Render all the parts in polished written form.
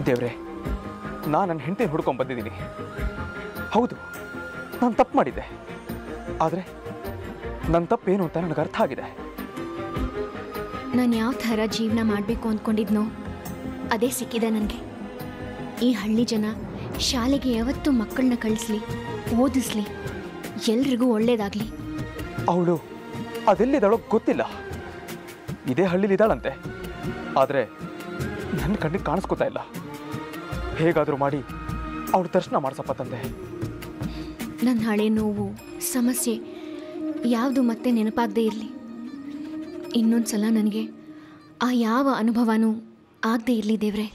ದೇವ್ರೆ, ನಾನು ನನ್ನ ಹೆಂಡತಿನ ಹುಡ್ಕೊಂಡು ಬಂದಿದ್ದೀನಿ. ಹೌದು, ನಾನು ತಪ್ಪು ಮಾಡಿದ್ದೆ. ಆದರೆ ನನ್ನ ತಪ್ಪೇನು ಅಂತ ನನಗೆ ಅರ್ಥ ಆಗಿದೆ. ನಾನು ಯಾವ ಥರ ಜೀವನ ಮಾಡಬೇಕು ಅಂದ್ಕೊಂಡಿದ್ನೋ ಅದೇ ಸಿಕ್ಕಿದೆ ನನಗೆ. ಈ ಹಳ್ಳಿ ಜನ ಶಾಲೆಗೆ ಯಾವತ್ತೂ ಮಕ್ಕಳನ್ನ ಕಳಿಸ್ಲಿ, ಓದಿಸ್ಲಿ, ಎಲ್ರಿಗೂ ಒಳ್ಳೇದಾಗಲಿ. ಅವಳು ಅದೆಲ್ಲಿದ್ದಾಳೋ ಗೊತ್ತಿಲ್ಲ. ಇದೇ ಹಳ್ಳಿಲಿದ್ದಾಳಂತೆ, ಆದರೆ ನನ್ನ ಕಣ್ಣಿಗೆ ಕಾಣಿಸ್ಕೊತಾ ಇಲ್ಲ. ಹೇಗಾದರೂ ಮಾಡಿ ಅವಳು ದರ್ಶನ ಮಾಡಿಸಪ್ಪ ತಂದೆ. ನನ್ನ ಹಳೆ ನೋವು, ಸಮಸ್ಯೆ ಯಾವುದು ಮತ್ತೆ ನೆನಪಾಗದೇ ಇರಲಿ. ಇನ್ನೊಂದು ಸಲ ನನಗೆ ಆ ಯಾವ ಅನುಭವನೂ ಆಗದೇ ಇರಲಿ ದೇವ್ರೆ.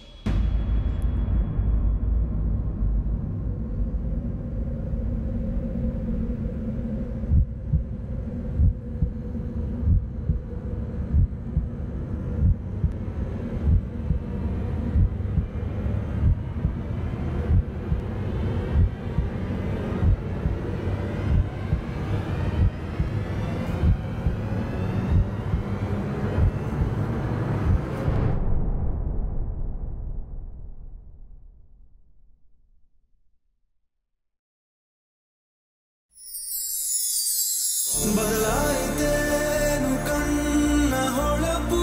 ಬದಲಾಯಿತೇನು ಕಣ್ಣ ಹೊಳಪು,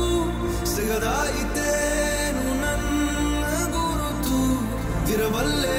ಸಿಗದಾಯಿತೇನು ನನ್ನ ಗುರುತು, ಇರಬಲ್ಲೆ